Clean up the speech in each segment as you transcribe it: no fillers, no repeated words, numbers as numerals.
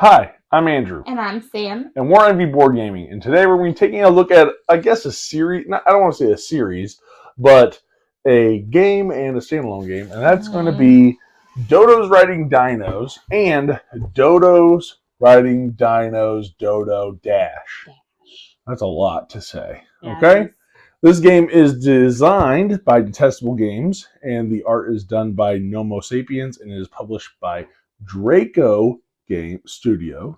Hi, I'm Andrew. And I'm Sam. And we're MV Board Gaming. And today we're going to be taking a look at, I guess, a series. I don't want to say a series, but a game and a standalone game. And that's going to be Dodos Riding Dinos and Dodos Riding Dinos Dodo Dash. That's a lot to say. Yeah, okay? This game is designed by Detestable Games, and the art is done by Nomo Sapiens, and it is published by Draco Game Studio.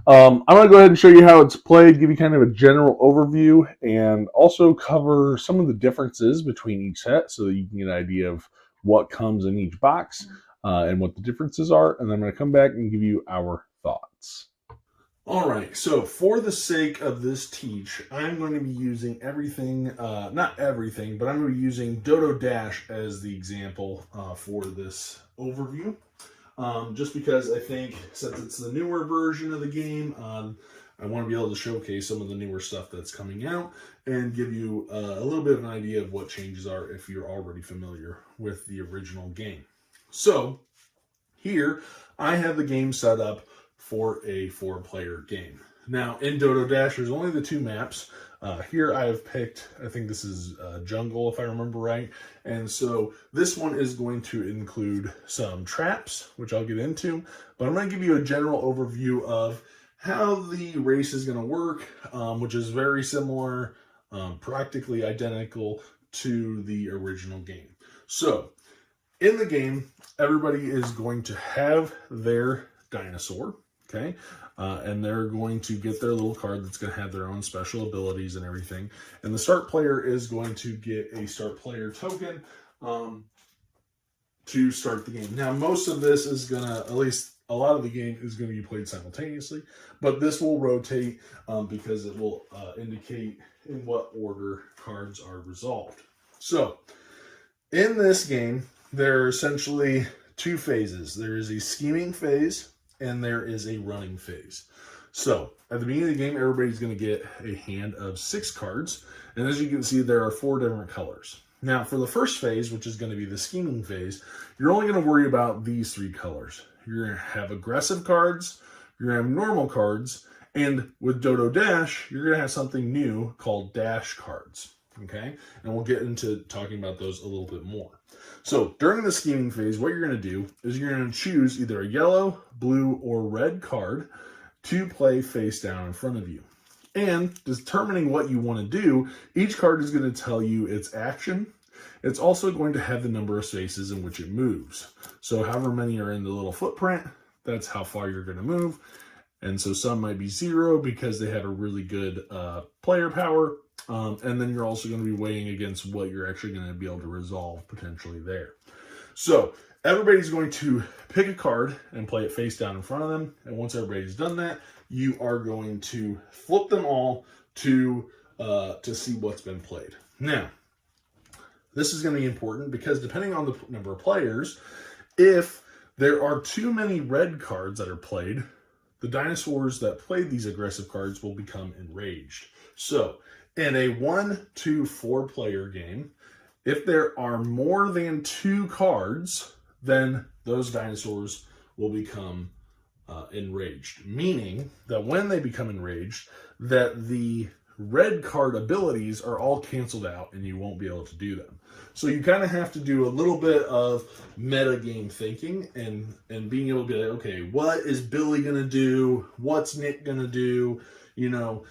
I'm going to go ahead and show you how it's played, give you kind of a general overview, and also cover some of the differences between each set so that you can get an idea of what comes in each box and what the differences are. And then I'm going to come back and give you our thoughts. All right, so for the sake of this teach, I'm going to be using everything, not everything, but I'm going to be using Dodo Dash as the example for this overview. Just because I think since it's the newer version of the game, I want to be able to showcase some of the newer stuff that's coming out and give you a little bit of an idea of what changes are if you're already familiar with the original game. So here I have the game set up for a 4-player game. Now in Dodo Dash, there's only the 2 maps. Here I have picked, I think this is Jungle if I remember right. And so this one is going to include some traps, which I'll get into. But I'm going to give you a general overview of how the race is going to work, which is very similar, practically identical to the original game. So in the game, everybody is going to have their dinosaur. Okay, and they're going to get their little card that's going to have their own special abilities and everything. And the start player is going to get a start player token to start the game. Now, most of this is going to, at least a lot of the game is going to be played simultaneously, but this will rotate because it will indicate in what order cards are resolved. So, in this game, there are essentially 2 phases. There is a scheming phase, and there is a running phase. So at the beginning of the game, everybody's going to get a hand of 6 cards. And as you can see, there are 4 different colors. Now for the first phase, which is going to be the scheming phase, you're only going to worry about these 3 colors. You're going to have aggressive cards, you're going to have normal cards, and with Dodo Dash, you're going to have something new called Dash cards. Okay, and we'll get into talking about those a little bit more. So during the scheming phase, what you're going to do is you're going to choose either a yellow, blue, or red card to play face down in front of you. And determining what you want to do, each card is going to tell you its action. It's also going to have the number of spaces in which it moves. So however many are in the little footprint, that's how far you're going to move. And so some might be 0 because they have a really good player power. And then you're also going to be weighing against what you're actually going to be able to resolve potentially there. So everybody's going to pick a card and play it face down in front of them. And once everybody's done that, you are going to flip them all to see what's been played. Now, this is going to be important because depending on the number of players, if there are too many red cards that are played, the dinosaurs that played these aggressive cards will become enraged. So in a 1 to 4 player game, if there are more than 2 cards, then those dinosaurs will become enraged. Meaning that when they become enraged, that the red card abilities are all canceled out and you won't be able to do them. So you kind of have to do a little bit of meta game thinking and being able to be like, okay, what is Billy going to do? What's Nick going to do? You know,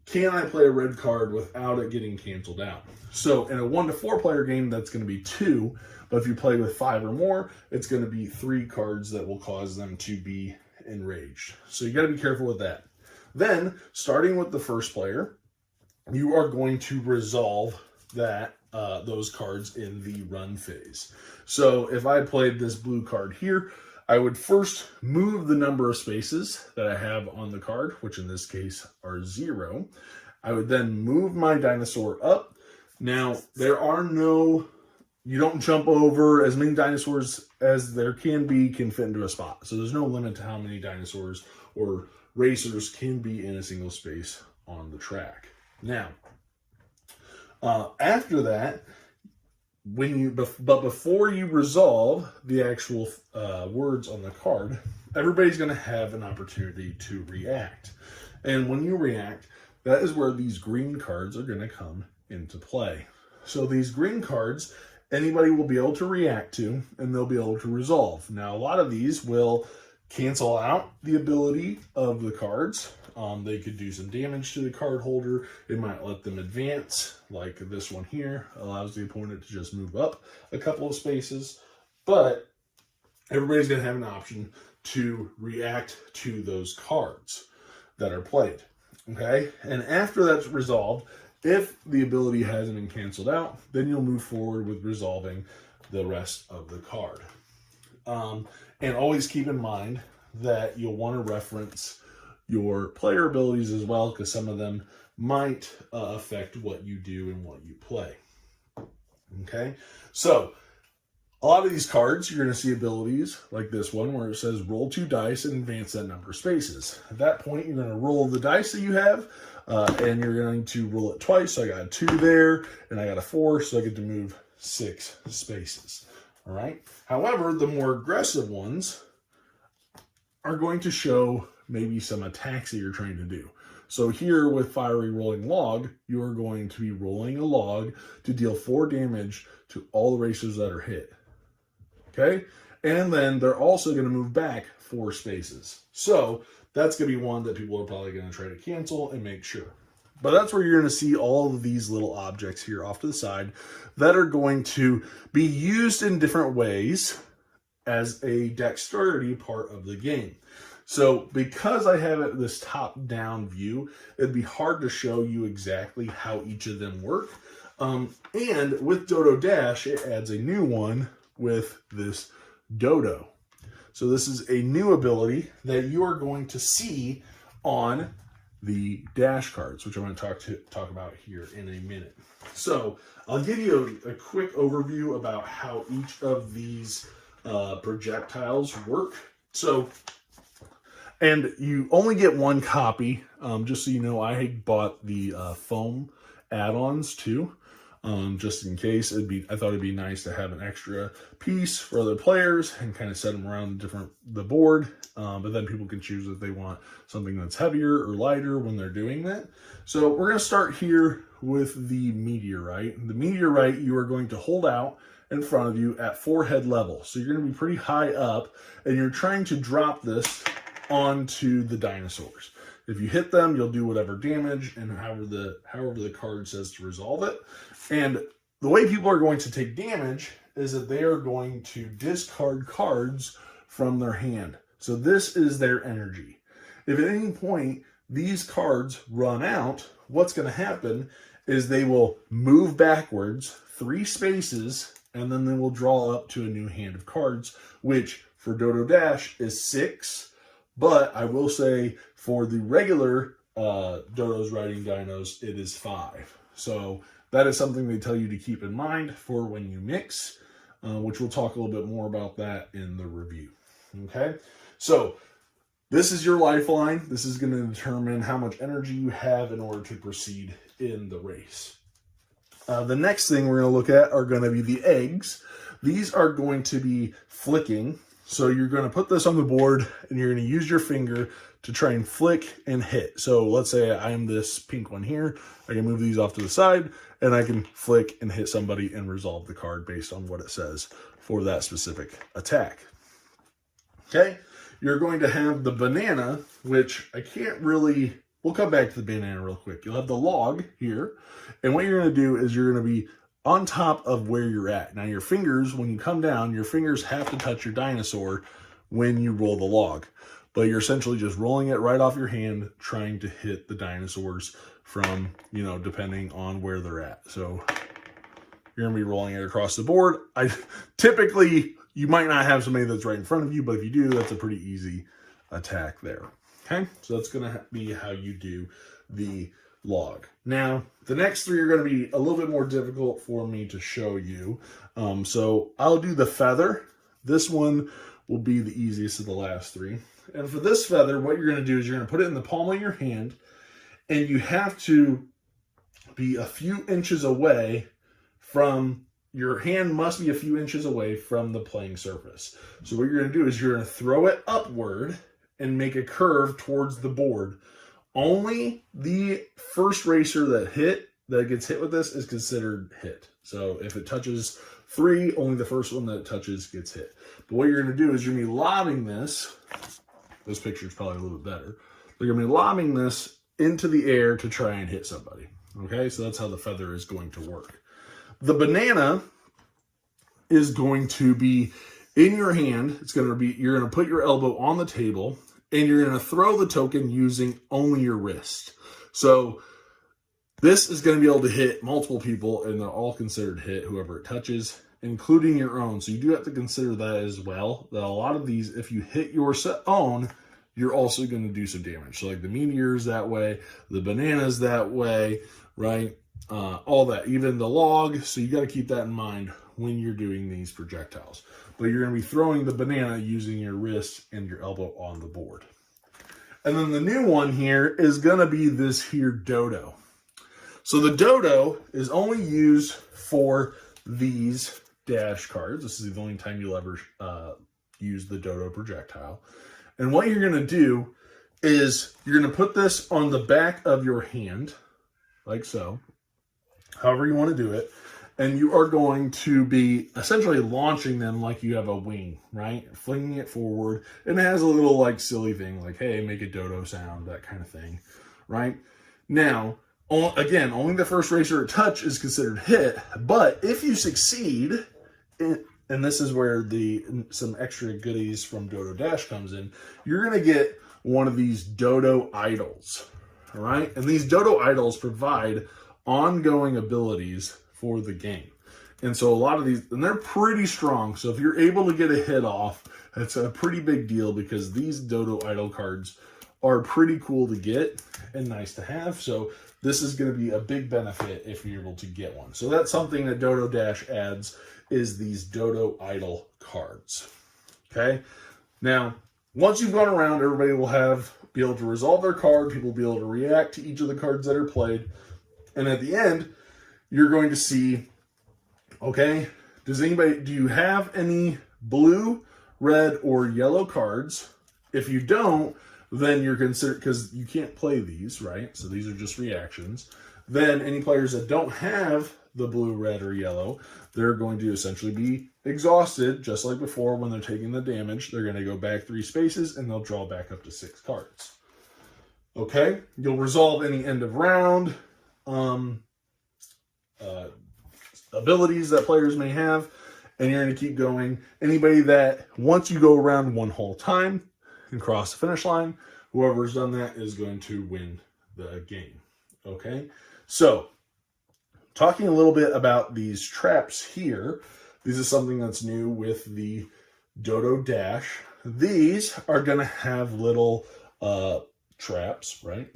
can I play a red card without it getting canceled out? So in a 1 to 4 player game, that's going to be 2. But if you play with 5 or more, it's going to be 3 cards that will cause them to be enraged. So you got to be careful with that. Then, starting with the first player, you are going to resolve that those cards in the run phase. So if I played this blue card here, I would first move the number of spaces that I have on the card, which in this case are 0. I would then move my dinosaur up. Now, there are no, you don't jump over as many dinosaurs as there can fit into a spot. So there's no limit to how many dinosaurs or racers can be in a single space on the track. Now, after that, but before you resolve the actual words on the card, everybody's going to have an opportunity to react. And when you react, that is where these green cards are going to come into play. So these green cards, anybody will be able to react to, and they'll be able to resolve. Now, a lot of these will cancel out the ability of the cards. They could do some damage to the card holder. It might let them advance, like this one here allows the opponent to just move up a couple of spaces. But everybody's going to have an option to react to those cards that are played. Okay? And after that's resolved, if the ability hasn't been canceled out, then you'll move forward with resolving the rest of the card. And always keep in mind that you'll want to reference your player abilities as well, because some of them might affect what you do and what you play. Okay, so a lot of these cards, you're going to see abilities like this one where it says roll 2 dice and advance that number of spaces. At that point, you're going to roll the dice that you have, and you're going to roll it twice. So I got a 2 there, and I got a 4, so I get to move 6 spaces. All right. However, the more aggressive ones are going to show maybe some attacks that you're trying to do. So here with Fiery Rolling Log, you are going to be rolling a log to deal 4 damage to all the racers that are hit. Okay? And then they're also going to move back 4 spaces. So that's going to be one that people are probably going to try to cancel and make sure. But that's where you're going to see all of these little objects here off to the side that are going to be used in different ways as a dexterity part of the game. So because I have it this top-down view, it'd be hard to show you exactly how each of them work. And with Dodo Dash, it adds a new one with this Dodo. So this is a new ability that you are going to see on the dash cards, which I'm going to talk about here in a minute. So I'll give you a quick overview about how each of these projectiles work. So, and you only get 1 copy, just so you know. I bought the foam add-ons too, just in case. I thought it'd be nice to have an extra piece for other players and kind of set them around the board. But then people can choose if they want something that's heavier or lighter when they're doing that. So we're going to start here with the meteorite. The meteorite you are going to hold out in front of you at forehead level. So you're going to be pretty high up, and you're trying to drop this onto the dinosaurs. If you hit them, you'll do whatever damage, and however the card says to resolve it. And the way people are going to take damage is that they are going to discard cards from their hand. So this is their energy. If at any point these cards run out, what's going to happen is they will move backwards 3 spaces, and then they will draw up to a new hand of cards, which for Dodo Dash is 6. But I will say for the regular Dodos Riding Dinos, it is 5. So that is something they tell you to keep in mind for when you mix, which we'll talk a little bit more about that in the review. Okay, so this is your lifeline. This is going to determine how much energy you have in order to proceed in the race. The next thing we're going to look at are going to be the eggs. These are going to be flicking. So you're going to put this on the board, and you're going to use your finger to try and flick and hit. So let's say I'm this pink one here. I can move these off to the side, and I can flick and hit somebody and resolve the card based on what it says for that specific attack. Okay, you're going to have the banana, which I can't really... We'll come back to the banana real quick. You'll have the log here, and what you're going to do is you're going to be on top of where you're at. Now your fingers, when you come down, your fingers have to touch your dinosaur when you roll the log. But you're essentially just rolling it right off your hand, trying to hit the dinosaurs from, depending on where they're at. So you're going to be rolling it across the board. Typically, you might not have somebody that's right in front of you, but if you do, that's a pretty easy attack there. Okay, so that's going to be how you do the log. Now, the next 3 are going to be a little bit more difficult for me to show you. So I'll do the feather. This one will be the easiest of the last 3. And for this feather, what you're going to do is you're going to put it in the palm of your hand, and you have to be a few inches away from your hand must be a few inches away from the playing surface. So what you're going to do is you're going to throw it upward and make a curve towards the board. Only the first racer that gets hit with this is considered hit. So if it touches 3, only the first one that it touches gets hit. But what you're going to do is you're going to be lobbing this. This picture is probably a little bit better. But you're going to be lobbing this into the air to try and hit somebody. Okay, so that's how the feather is going to work. The banana is going to be in your hand. You're going to put your elbow on the table and you're going to throw the token using only your wrist. So this is going to be able to hit multiple people, and they're all considered hit, whoever it touches, including your own. So you do have to consider that as well, that a lot of these, if you hit your own, you're also going to do some damage. So like the meteors that way, the bananas that way, right? All that, even the log. So you got to keep that in mind when you're doing these projectiles. But you're going to be throwing the banana using your wrist and your elbow on the board. And then the new one here is going to be this here Dodo. So the Dodo is only used for these dash cards. This is the only time you'll ever use the Dodo projectile. And what you're going to do is you're going to put this on the back of your hand, like so, however you want to do it. And you are going to be essentially launching them like you have a wing, right? Flinging it forward. And it has a little like silly thing like, hey, make a dodo sound, that kind of thing, right? Now, again, only the first racer at touch is considered hit. But if you succeed, and this is where some extra goodies from Dodo Dash comes in, you're going to get one of these Dodo idols, all right? And these Dodo idols provide ongoing abilities for the game. And so a lot of these, and they're pretty strong. So if you're able to get a hit off, it's a pretty big deal because these Dodo idol cards are pretty cool to get and nice to have. So this is going to be a big benefit if you're able to get one. So that's something that Dodo Dash adds, is these Dodo idol cards. Okay. Now, once you've gone around, everybody will be able to resolve their card. People will be able to react to each of the cards that are played. And at the end, you're going to see, okay, do you have any blue, red, or yellow cards? If you don't, then you're considered, because you can't play these, right? So these are just reactions. Then any players that don't have the blue, red, or yellow, they're going to essentially be exhausted, just like before when they're taking the damage. They're going to go back 3 spaces, and they'll draw back up to 6 cards. Okay? You'll resolve any end of round abilities that players may have, and you're going to keep going. Anybody that, once you go around one whole time and cross the finish line, whoever's done that is going to win the game. Okay? So, talking a little bit about these traps here, this is something that's new with the Dodo Dash. These are going to have little traps, right?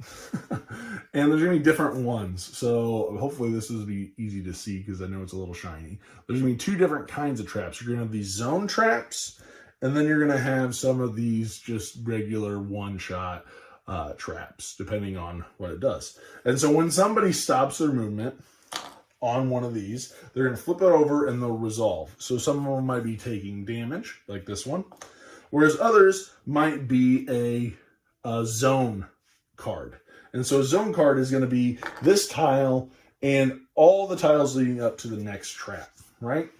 And there's going to be different ones. So hopefully this will be easy to see because I know it's a little shiny. There's going to be 2 different kinds of traps. You're going to have these zone traps, and then you're going to have some of these just regular one-shot traps, depending on what it does. And so when somebody stops their movement on one of these, they're going to flip it over and they'll resolve. So some of them might be taking damage, like this one, whereas others might be a zone card. And so a zone card is going to be this tile and all the tiles leading up to the next trap, right?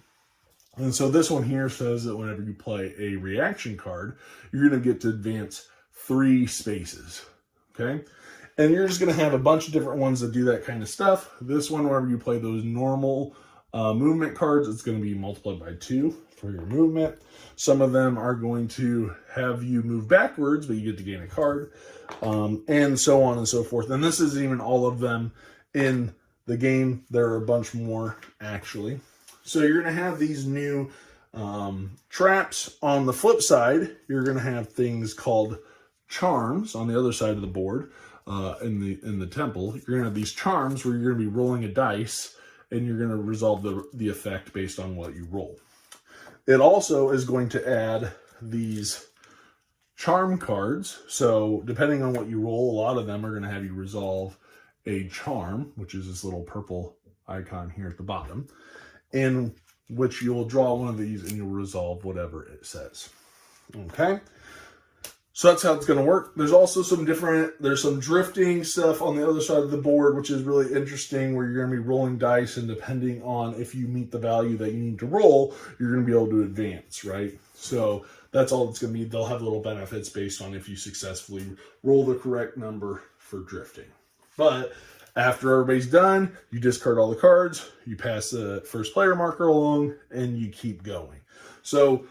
And so this one here says that whenever you play a reaction card, you're going to get to advance 3 spaces, okay? And you're just going to have a bunch of different ones that do that kind of stuff. This one, whenever you play those normal movement cards, it's going to be multiplied by 2 for your movement. Some of them are going to have you move backwards, but you get to gain a card, and so on and so forth. And this isn't even all of them in the game. There are a bunch more, actually. So you're going to have these new traps. On the flip side, you're going to have things called charms on the other side of the board in the temple. You're going to have these charms where you're going to be rolling a dice, and you're going to resolve the effect based on what you roll. It also is going to add these charm cards. So depending on what you roll, a lot of them are going to have you resolve a charm, which is this little purple icon here at the bottom. And which you'll draw one of these and you'll resolve whatever it says. Okay? So that's how it's going to work. There's also there's some drifting stuff on the other side of the board, which is really interesting, where you're going to be rolling dice, and depending on if you meet the value that you need to roll, you're going to be able to advance, right? So that's all it's going to be. They'll have little benefits based on if you successfully roll the correct number for drifting. But after everybody's done, you discard all the cards, you pass the first player marker along, and you keep going. So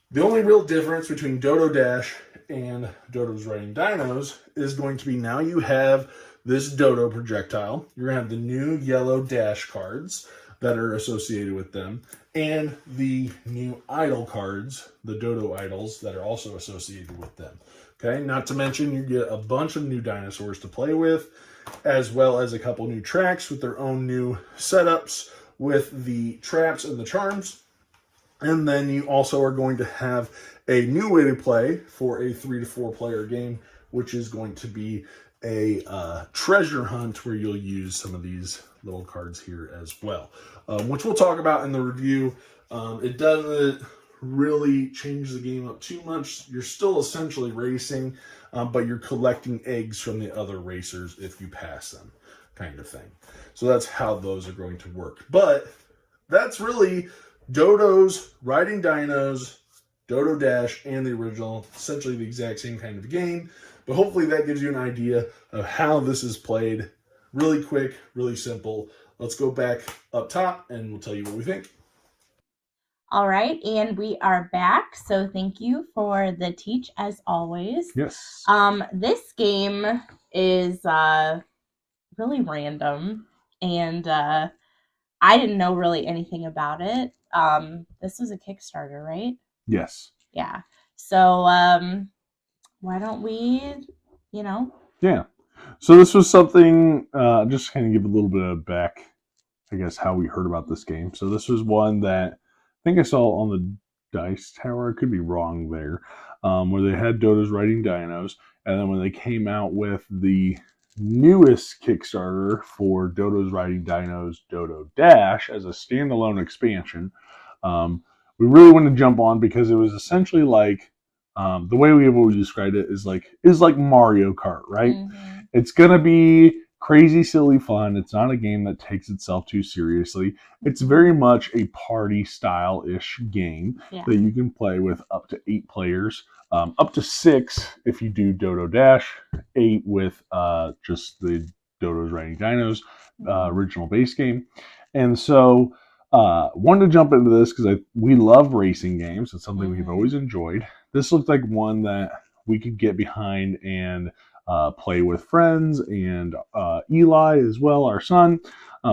the only real difference between Dodo Dash and Dodos Riding Dinos is going to be, now you have this Dodo projectile. You're going to have the new yellow dash cards that are associated with them, and the new idol cards, the Dodo idols, that are also associated with them. Okay, not to mention you get a bunch of new dinosaurs to play with, as well as a couple new tracks with their own new setups with the traps and the charms. And then you also are going to have a new way to play for a 3 to 4 player game, which is going to be a treasure hunt, where you'll use some of these little cards here as well, which we'll talk about in the review. It doesn't really change the game up too much. You're still essentially racing, but you're collecting eggs from the other racers if you pass them, kind of thing. So that's how those are going to work. But that's really Dodos Riding Dinos, Dodo Dash, and the original, essentially the exact same kind of game. But hopefully that gives you an idea of how this is played. Really quick, really simple. Let's go back up top and we'll tell you what we think. All right, and we are back. So thank you for the teach as always. Yes. This game is really random, and I didn't know really anything about it. This was a Kickstarter, right? Yes. Yeah. So why don't we, Yeah. So this was something, just kind of give a little bit of back, I guess, how we heard about this game. So this was one that I think I saw on the Dice Tower. I could be wrong there, where they had Dodos Riding Dinos. And then when they came out with the newest Kickstarter for Dodos Riding Dinos Dodo Dash as a standalone expansion, we really wanted to jump on, because it was essentially like, the way we have always described it is like Mario Kart, right? Mm-hmm. It's gonna be crazy, silly fun. It's not a game that takes itself too seriously. It's very much a party style-ish game that you can play with up to 8 players, up to 6 if you do Dodo Dash, 8 with just the Dodos Riding Dinos original base game. And so wanted to jump into this because we love racing games. It's something we've always enjoyed. This looked like one that we could get behind and play with friends, and Eli as well, our son,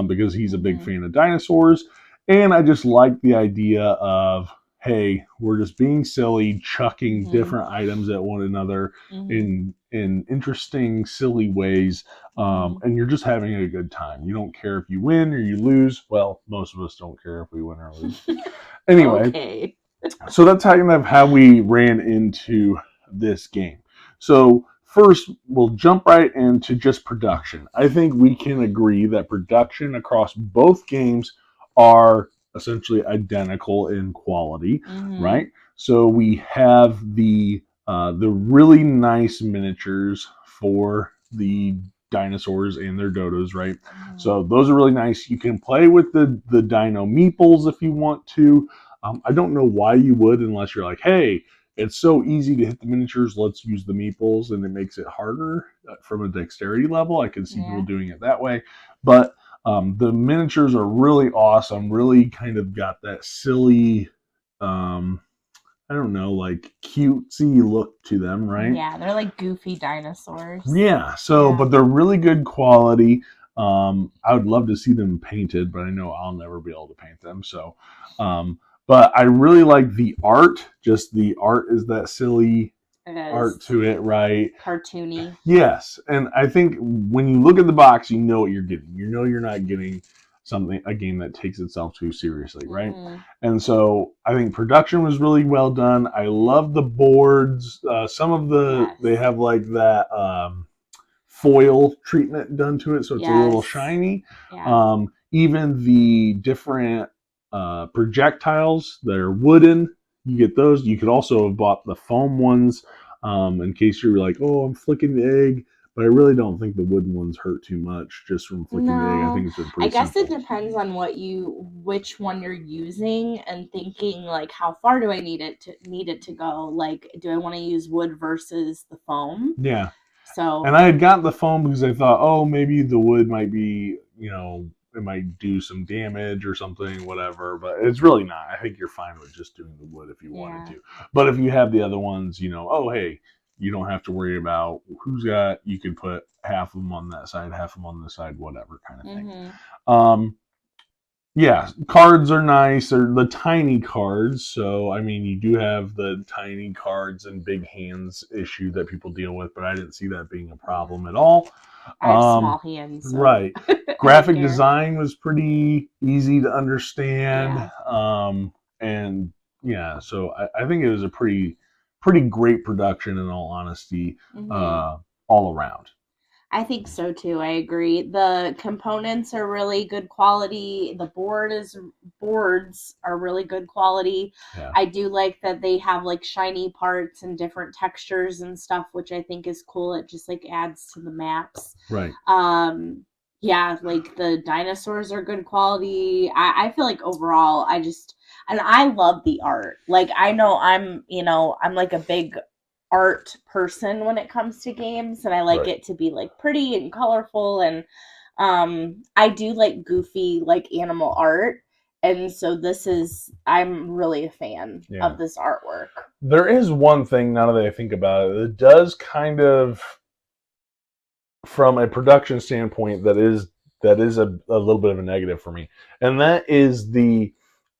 because he's a big fan of dinosaurs. And I just like the idea of, hey, we're just being silly, chucking different items at one another in interesting, silly ways, and you're just having a good time. You don't care if you win or you lose. Well, most of us don't care if we win or lose. Anyway, okay. So that's kind of how we ran into this game. So first, we'll jump right into just production. I think we can agree that production across both games are essentially identical in quality, right? So we have the really nice miniatures for the dinosaurs and their dodos, right? So those are really nice. You can play with the dino meeples if you want to. I don't know why you would, unless you're like, hey, it's so easy to hit the miniatures, let's use the meeples, and it makes it harder from a dexterity level. I can see people doing it that way. But the miniatures are really awesome, really kind of got that silly, I don't know, like cutesy look to them, right? Yeah, they're like goofy dinosaurs. Yeah, so, but they're really good quality. I would love to see them painted, but I know I'll never be able to paint them. So, but I really like the art. Just the art is that silly art to it, right? Cartoony. Yes, and I think when you look at the box, you know what you're getting. You know you're not getting a game that takes itself too seriously, right? And so I think production was really well done. I love the boards. Some of they have like that foil treatment done to it, so it's a little shiny. Even the different projectiles that are wooden. You get those. You could also have bought the foam ones in case you're like, oh, I'm flicking the egg. But I really don't think the wooden ones hurt too much just from flicking the egg. I No, think it's been I pretty guess it simple. depends on which one you're using and thinking like how far do I need it to go? Like, do I want to use wood versus the foam? Yeah. So And I had got the foam because I thought, oh, maybe the wood might be, it might do some damage or something, whatever. But it's really not. I think you're fine with just doing the wood if you wanted yeah. to. But if you have the other ones, oh, hey, you don't have to worry about you can put half of them on that side, half of them on this side, whatever kind of thing. Um, yeah, cards are nice. They're the tiny cards. So, I mean, you do have the tiny cards and big hands issue that people deal with, but I didn't see that being a problem at all. I have small hands, so Right. I don't Graphic care. design was pretty easy to understand. Yeah. And yeah, so I think it was a pretty great production in all honesty, all around. I think so too. I agree. The components are really good quality. The boards are really good quality. Yeah. I do like that they have like shiny parts and different textures and stuff, which I think is cool. It just like adds to the maps. Right. Yeah, like the dinosaurs are good quality. I feel like overall and I love the art. Like I know I'm like a big art person when it comes to games, and I like Right. it to be like pretty and colorful, and I do like goofy like animal art, and so I'm really a fan of this artwork. There is one thing now that I think about it does kind of, from a production standpoint, that is a little bit of a negative for me, and that is the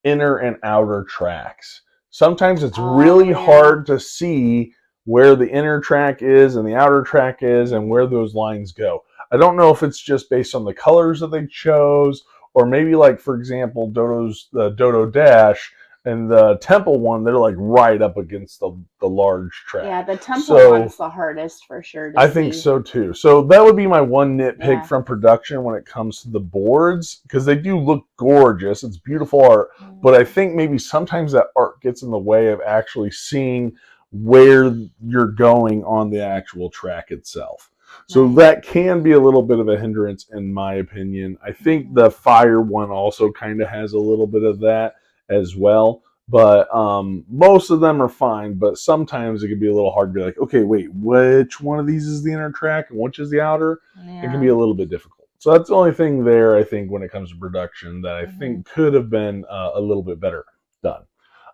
inner and outer tracks. Sometimes it's really hard to see where the inner track is and the outer track is and where those lines go. I don't know if it's just based on the colors that they chose, or maybe like, for example, the Dodo Dash and the Temple one, they're like right up against the large track. Yeah, the Temple one's the hardest for sure to I think so too. So that would be my one nitpick from production when it comes to the boards, because they do look gorgeous. It's beautiful art, but I think maybe sometimes that art gets in the way of actually seeing where you're going on the actual track itself. So that can be a little bit of a hindrance in my opinion. I think the fire one also kind of has a little bit of that as well. But most of them are fine, but sometimes it can be a little hard to be like, okay, wait, which one of these is the inner track and which is the outer? Yeah. It can be a little bit difficult. So that's the only thing there, I think, when it comes to production that I think could have been a little bit better done.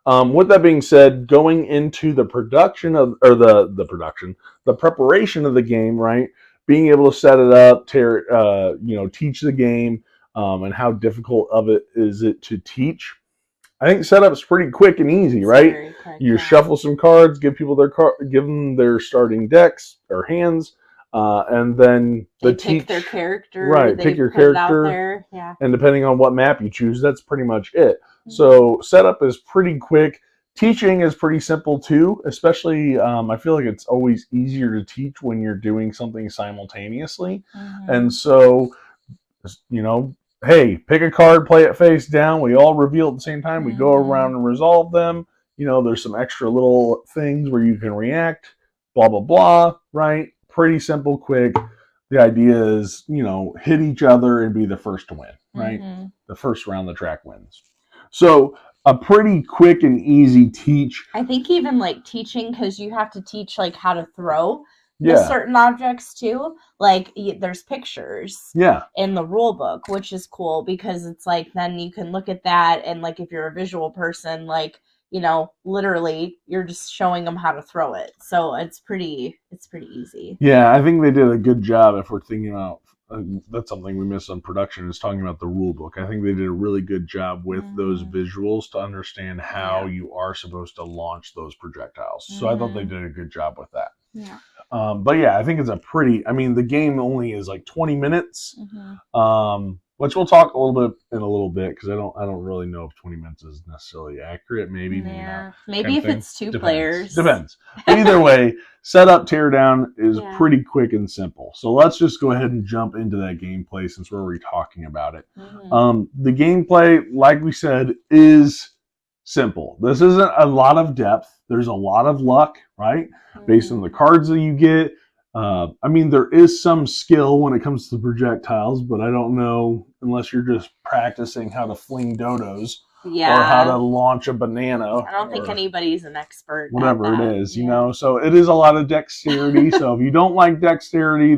With that being said, going into the production of, or the preparation of the game, right? Being able to set it up, teach the game, and how difficult of it is it to teach. I think setup's pretty quick and easy, right? Quick, you shuffle some cards, give them their starting decks or hands, and then they pick their character. Right, pick your character. Yeah. And depending on what map you choose, that's pretty much it. So setup is pretty quick. Teaching is pretty simple too, especially I feel like it's always easier to teach when you're doing something simultaneously. And so, hey, pick a card, play it face down. We all reveal at the same time. We go around and resolve them. There's some extra little things where you can react, blah, blah, blah, right? Pretty simple, quick. The idea is, hit each other and be the first to win, right? The first round the track wins. So a pretty quick and easy teach. I think even like teaching, because you have to teach like how to throw the certain objects too. Like there's pictures in the rule book, which is cool because it's like then you can look at that and like if you're a visual person, like literally you're just showing them how to throw it. So it's pretty easy. Yeah, I think they did a good job. If we're thinking about that's something we missed on production, is talking about the rule book. I think they did a really good job with those visuals to understand how you are supposed to launch those projectiles. So I thought they did a good job with that. Yeah. But yeah, I think it's the game only is like 20 minutes. which we'll talk a little bit in a little bit because I don't really know if 20 minutes is necessarily accurate. Maybe not. Maybe if it's two players. Depends. But either way, setup teardown is pretty quick and simple. So let's just go ahead and jump into that gameplay since we're already talking about it. The gameplay, like we said, is simple. This isn't a lot of depth. There's a lot of luck, right? Based on the cards that you get. I mean, there is some skill when it comes to projectiles, but I don't know unless you're just practicing how to fling Dodos or how to launch a banana. I don't think anybody's an expert. Whatever it is, you know. So it is a lot of dexterity. So if you don't like dexterity,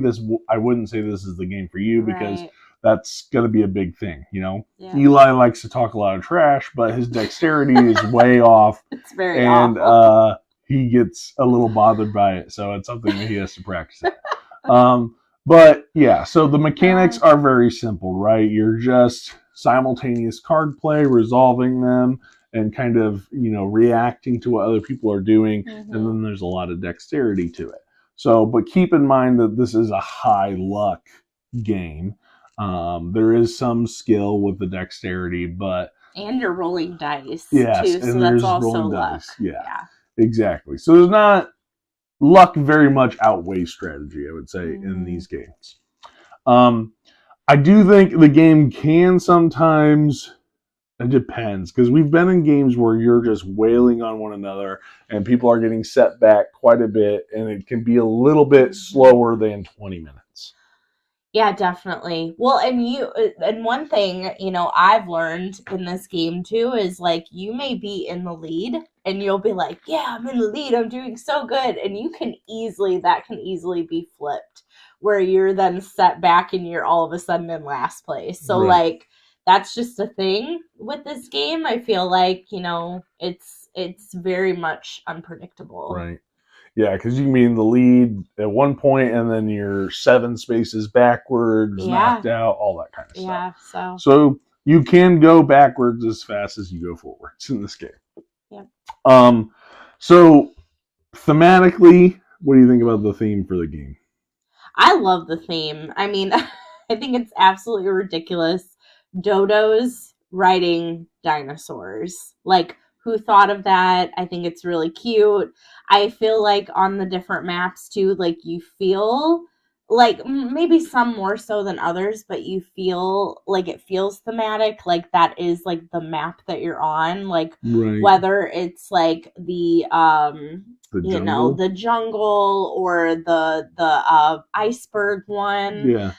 I wouldn't say this is the game for you because that's going to be a big thing, you know. Eli likes to talk a lot of trash, but his dexterity is way off. It's very awful. He gets a little bothered by it, so it's something that he has to practice at. But yeah, so the mechanics are very simple, right? You're just simultaneous card play, resolving them, and kind of, you know, reacting to what other people are doing, and then there's a lot of dexterity to it. So, but keep in mind that this is a high luck game. There is some skill with the dexterity, but... And you're rolling dice, yes, too, so that's also luck. Yeah. Exactly. So there's not luck very much outweighs strategy, I would say, in these games. I do think the game can sometimes, it depends, because we've been in games where you're just wailing on one another and people are getting set back quite a bit, and it can be a little bit slower than 20 minutes. Yeah, definitely. Well, and one thing, you know, I've learned in this game too is like you may be in the lead and you'll be like, yeah, I'm in the lead, I'm doing so good. And that can easily be flipped where you're then set back and you're all of a sudden in last place. So like that's just a thing with this game. I feel like, you know, it's very much unpredictable. Right. Yeah, because you can be in the lead at one point and then you're 7 spaces backwards, knocked out, all that kind of stuff. Yeah, so you can go backwards as fast as you go forwards in this game. Yeah. So thematically, what do you think about the theme for the game? I love the theme. I mean, I think it's absolutely ridiculous. Dodos riding dinosaurs. Like, who thought of that? I think it's really cute. I feel like on the different maps too, like you feel like maybe some more so than others, but you feel like it feels thematic. Like that is like the map that you're on. Like whether it's like the you know, the jungle or the iceberg one. Yeah.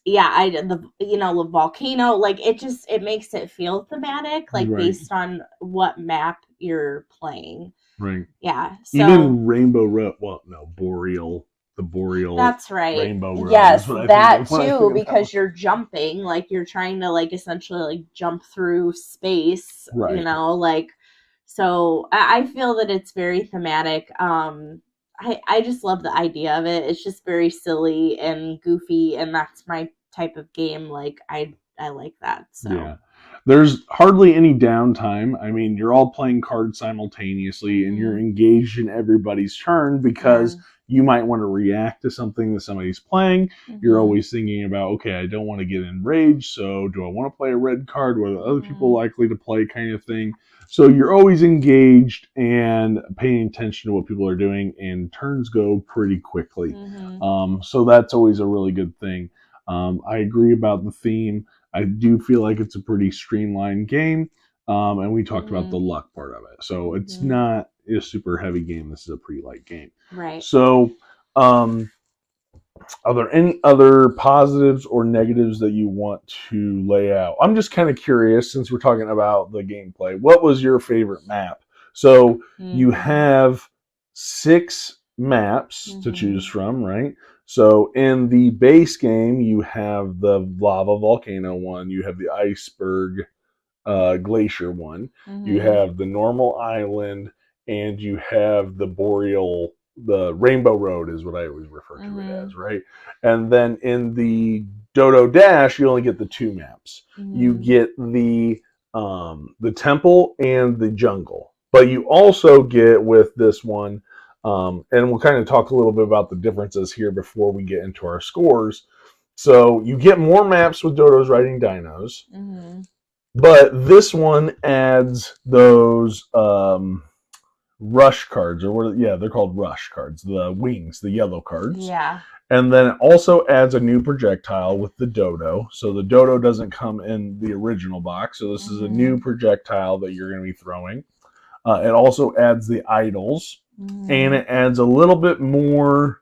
The volcano, like it makes it feel thematic, like based on what map you're playing. Right. Yeah. So even Rainbow Road. Well, no, Boreal. The Boreal. That's right. Rainbow Road. Yes, that too, because you're jumping, like you're trying to like essentially like jump through space. Right. You know, like so. I feel that it's very thematic. I just love the idea of it. It's just very silly and goofy, and that's my type of game. Like I like that. So yeah, there's hardly any downtime. I mean, you're all playing cards simultaneously, and you're engaged in everybody's turn because you might want to react to something that somebody's playing. You're always thinking about, okay, I don't want to get enraged, so do I want to play a red card? What are other people likely to play, kind of thing. So you're always engaged and paying attention to what people are doing, and turns go pretty quickly. So that's always a really good thing. I agree about the theme. I do feel like it's a pretty streamlined game, and we talked about the luck part of it. So it's not a super heavy game. This is a pretty light game. Right. So are there any other positives or negatives that you want to lay out? I'm just kind of curious, since we're talking about the gameplay, what was your favorite map? So you have 6 maps to choose from, right? So in the base game, you have the lava volcano one, you have the iceberg glacier one, you have the normal island, and you have the boreal. The Rainbow Road is what I always refer to it as, right? And then in the Dodo Dash, you only get the 2 maps. You get the temple and the jungle, but you also get with this one, and we'll kind of talk a little bit about the differences here before we get into our scores. So you get more maps with Dodos riding dinos, but this one adds those rush cards, or what? Yeah, they're called rush cards. The wings, the yellow cards. Yeah. And then it also adds a new projectile with the Dodo. So the Dodo doesn't come in the original box. So this is a new projectile that you're going to be throwing. It also adds the idols, and it adds a little bit more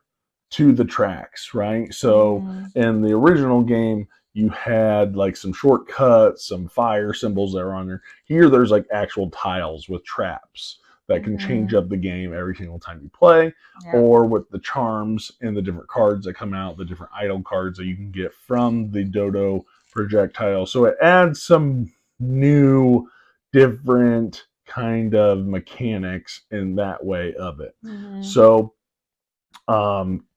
to the tracks, right? So in the original game, you had like some shortcuts, some fire symbols that are on there. Here, there's like actual tiles with traps that can change up the game every single time you play, or with the charms and the different cards that come out, the different idol cards that you can get from the Dodo projectile. So it adds some new, different kind of mechanics in that way of it. So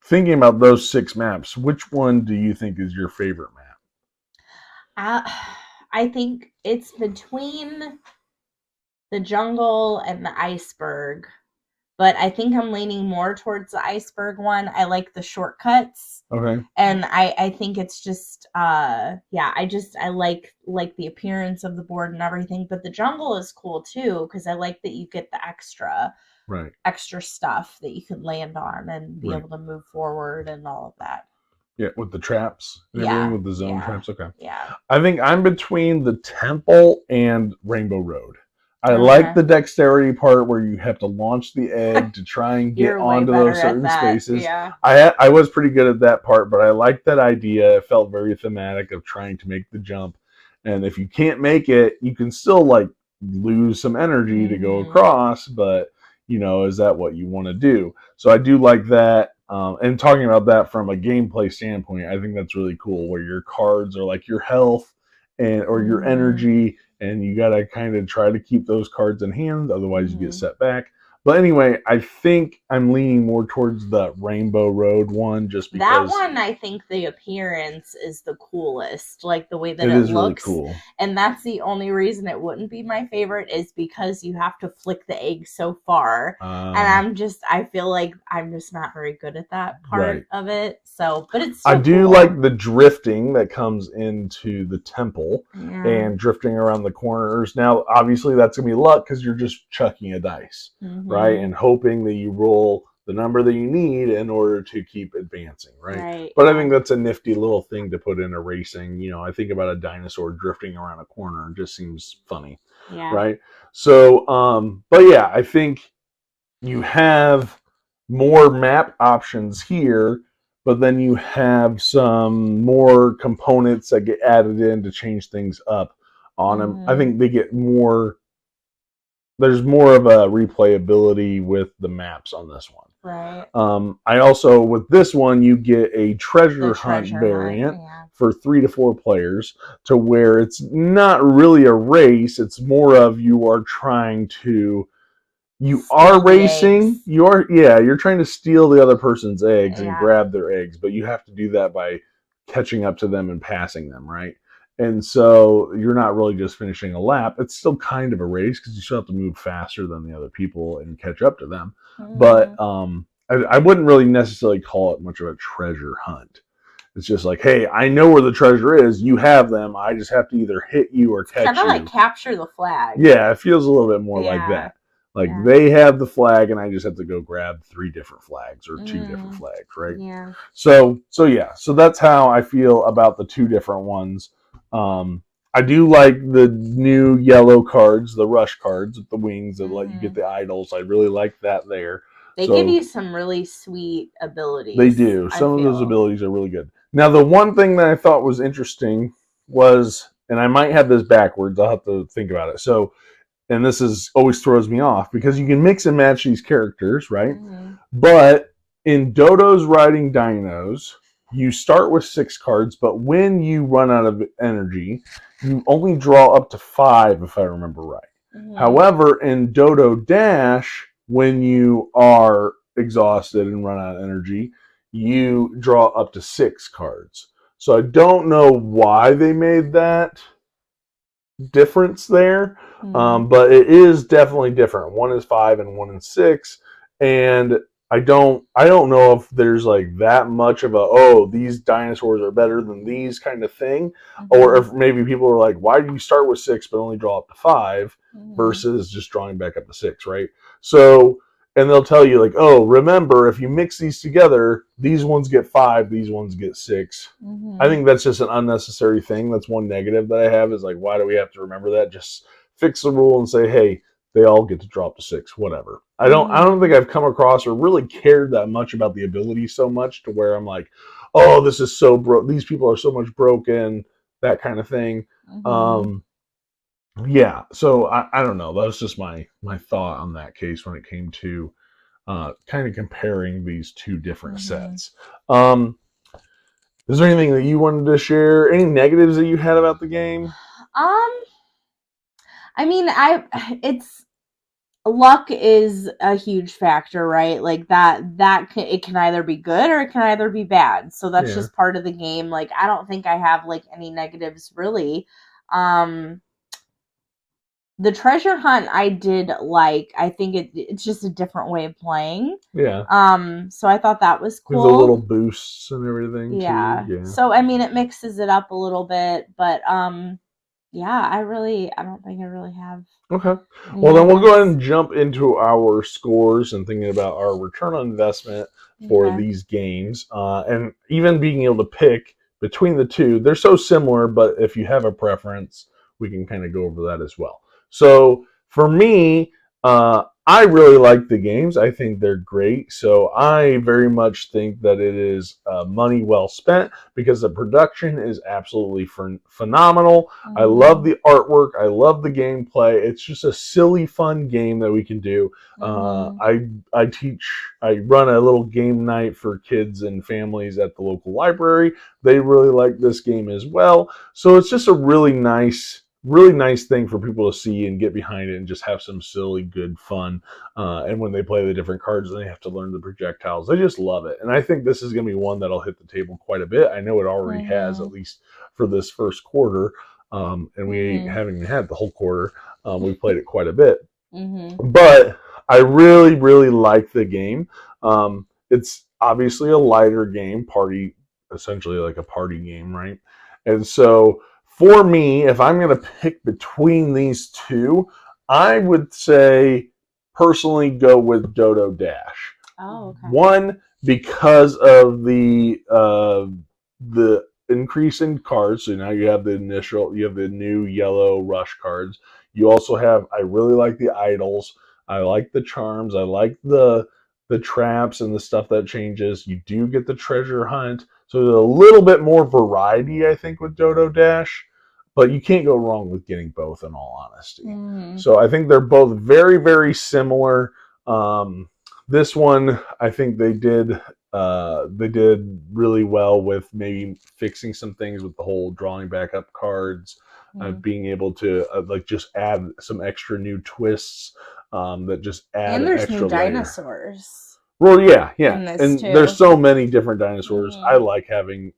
thinking about those 6 maps, which one do you think is your favorite map? I think it's between the jungle and the iceberg, but I think I'm leaning more towards the iceberg one. I like the shortcuts. Okay. And I think it's just I like the appearance of the board and everything, but the jungle is cool too, because I like that you get the extra stuff that you can land on and be able to move forward and all of that. Yeah, with the traps and everything, with the zone traps. Okay. Yeah. I think I'm between the temple and Rainbow Road. I like the dexterity part where you have to launch the egg to try and get onto those certain spaces. Yeah. I was pretty good at that part, but I liked that idea. It felt very thematic of trying to make the jump. And if you can't make it, you can still like lose some energy to go across, but is that what you want to do? So I do like that. And talking about that from a gameplay standpoint, I think that's really cool, where your cards are like your health or your energy, and you got to kind of try to keep those cards in hand, otherwise you get set back. But anyway, I think I'm leaning more towards the Rainbow Road one, just because that one, I think the appearance is the coolest, like the way that it is looks. Really cool. And that's the only reason it wouldn't be my favorite, is because you have to flick the egg so far, and I feel like I'm just not very good at that part of it. So, but it's still I do cool. like the drifting that comes into the temple and drifting around the corners. Now, obviously, that's gonna be luck because you're just chucking a dice. Right, and hoping that you roll the number that you need in order to keep advancing, right? But I think that's a nifty little thing to put in a racing. I think about a dinosaur drifting around a corner, and just seems funny, right? So, but yeah, I think you have more map options here, but then you have some more components that get added in to change things up on them. I think they get more. There's more of a replayability with the maps on this one. Right. I also, with this one, you get a treasure hunt variant for 3 to 4 players, to where it's not really a race. It's more of you're trying to steal the other person's eggs and grab their eggs, but you have to do that by catching up to them and passing them, right? And so you're not really just finishing a lap. It's still kind of a race because you still have to move faster than the other people and catch up to them. But I wouldn't really necessarily call it much of a treasure hunt. It's just like, hey, I know where the treasure is. You have them. I just have to either hit you or catch you. Kind of like capture the flag. Yeah, it feels a little bit more like that. Like they have the flag, and I just have to go grab 3 different flags or 2 different flags, right? Yeah. So that's how I feel about the 2 different ones. I do like the new yellow cards, the rush cards with the wings that let you get the idols. I really like that there. They give you some really sweet abilities. They do. Some of those abilities are really good. Now, the one thing that I thought was interesting was, and I might have this backwards, I'll have to think about it. So, and this always throws me off, because you can mix and match these characters, right? But in Dodos Riding Dinos, you start with 6 cards, but when you run out of energy, you only draw up to 5, if I remember right. However, in Dodo Dash, when you are exhausted and run out of energy, you draw up to 6 cards. So I don't know why they made that difference there, but it is definitely different. One is 5 and one is 6, and I don't know if there's like that much of these dinosaurs are better than these kind of thing, or if maybe people are like, why do you start with 6 but only draw up to 5 versus just drawing back up to 6, right? So, and they'll tell you like, oh, remember if you mix these together, these ones get 5, these ones get 6. I think that's just an unnecessary thing. That's one negative that I have is like, why do we have to remember that? Just fix the rule and say, hey, they all get to drop to 6, whatever. I don't think I've come across or really cared that much about the ability so much to where I'm like, oh, this is so these people are so much broken, that kind of thing. Yeah, so I don't know. That was just my thought on that case when it came to kind of comparing these two different sets. Is there anything that you wanted to share? Any negatives that you had about the game? I mean, luck is a huge factor, right? Like it can either be good or it can either be bad. So that's just part of the game. Like, I don't think I have like any negatives really. The treasure hunt I did like. I think it's just a different way of playing. Yeah. So I thought that was cool. There's a little boosts and everything too. Yeah. So I mean, it mixes it up a little bit, but yeah, I don't think I really have. Okay. Well, then we'll go ahead and jump into our scores and thinking about our return on investment for these games. And even being able to pick between the two. They're so similar, but if you have a preference, we can kind of go over that as well. So for me, I really like the games. I think they're great. So I very much think that it is money well spent because the production is absolutely phenomenal. I love the artwork. I love the gameplay. It's just a silly, fun game that we can do. I run a little game night for kids and families at the local library. They really like this game as well. So it's just a really nice thing for people to see and get behind it and just have some silly, good fun. And when they play the different cards and they have to learn the projectiles, they just love it. And I think this is going to be one that'll hit the table quite a bit. I know it already has, at least for this first quarter. And we haven't even had the whole quarter. We've played it quite a bit. But I really, really like the game. It's obviously a lighter game, essentially like a party game, right? And so for me, if I'm going to pick between these two, I would say personally go with Dodo Dash. Oh, okay. One, because of the increase in cards. So now you have the new yellow rush cards. You also have, I really like the idols. I like the charms. I like the traps and the stuff that changes. You do get the treasure hunt. So there's a little bit more variety, I think, with Dodo Dash. But you can't go wrong with getting both, in all honesty. So I think they're both very, very similar. This one, I think they did really well with maybe fixing some things with the whole drawing back up cards, being able to just add some extra new twists that just add and there's extra new layer. Dinosaurs. Well, yeah, and too. There's so many different dinosaurs. I like having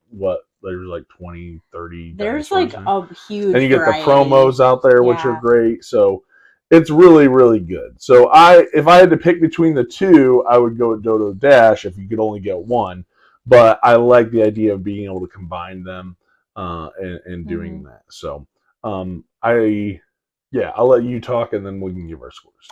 there's like 20, 30 there's dinosaurs like a huge and you get variety. the promos out there, which are great. So it's really, really good. So if I had to pick between the two, I would go with Dodo Dash if you could only get one. But I like the idea of being able to combine them and doing that. So I'll let you talk and then we can give our scores.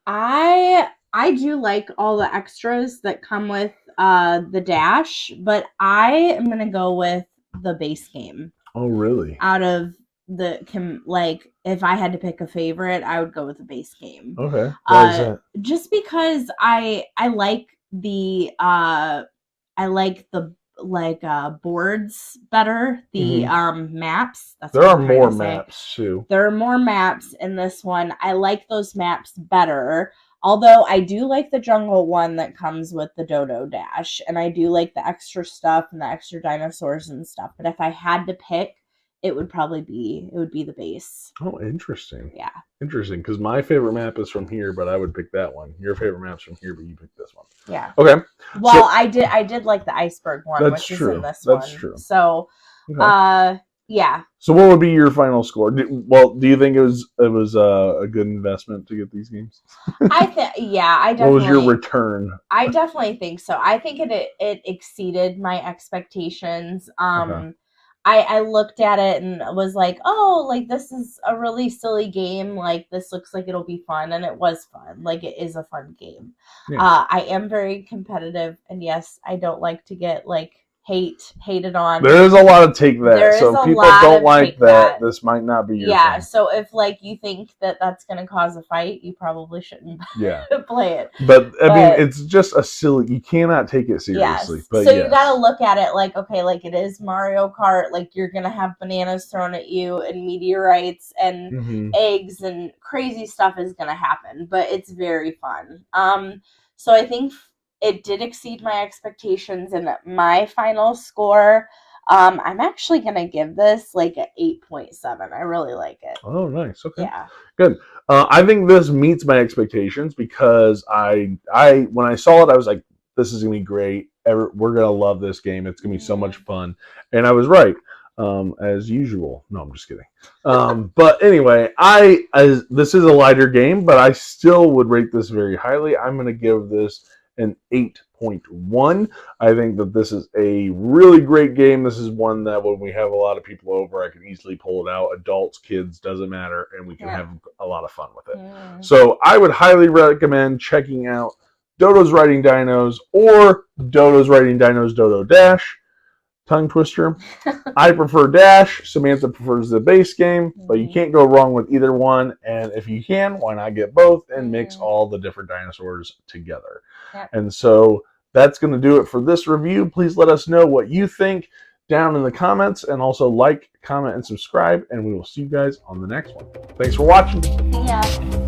I do like all the extras that come with the Dash, but I am going to go with the base game. Oh, really? Out of if I had to pick a favorite, I would go with the base game. Okay. Why is that? Just because I like the boards better. The maps. There are more maps too. There are more maps in this one. I like those maps better. Although I do like the jungle one that comes with the Dodo Dash, and I do like the extra stuff and the extra dinosaurs and stuff. But if I had to pick, it would be the base. Oh, interesting. Yeah. Interesting, because my favorite map is from here, but I would pick that one. Your favorite map's from here, but you picked this one. Yeah. Okay. Well, I did like the iceberg one, which is in this one. That's true. So, okay. Yeah. So what would be your final score? Do you think it was a good investment to get these games? I definitely. What was your return? I definitely think so. I think it exceeded my expectations. I looked at it and was like, oh, like this is a really silly game. Like this looks like it'll be fun, and it was fun. Like it is a fun game. Yeah. I am very competitive, and yes, I don't like to get like hated on. There is a lot of take that. So people don't like that. This might not be your thing. So if like you think that that's going to cause a fight, you probably shouldn't play it. But I mean, it's just a silly. You cannot take it seriously. Yes. So you got to look at it like, okay, like it is Mario Kart. Like you're going to have bananas thrown at you and meteorites and eggs and crazy stuff is going to happen. But it's very fun. So I think it did exceed my expectations, and my final score, I'm actually going to give this like an 8.7. I really like it. Oh, nice. Okay. Yeah. Good. I think this meets my expectations because I when I saw it, I was like, this is going to be great. We're going to love this game. It's going to be so much fun. And I was right, as usual. No, I'm just kidding. But anyway, this is a lighter game, but I still would rate this very highly. I'm going to give this an 8.1. I think that this is a really great game. This is one that when we have a lot of people over, I can easily pull it out. Adults, kids, doesn't matter, and we can have a lot of fun with it. So I would highly recommend checking out Dodos Riding Dinos or Dodos Riding Dinos Dodo Dash. Tongue twister. I prefer Dash. Samantha prefers the base game, but you can't go wrong with either one. And if you can, why not get both and mix all the different dinosaurs together? And so that's going to do it for this review. Please let us know what you think down in the comments, and also like, comment, and subscribe. And we will see you guys on the next one. Thanks for watching. Yeah.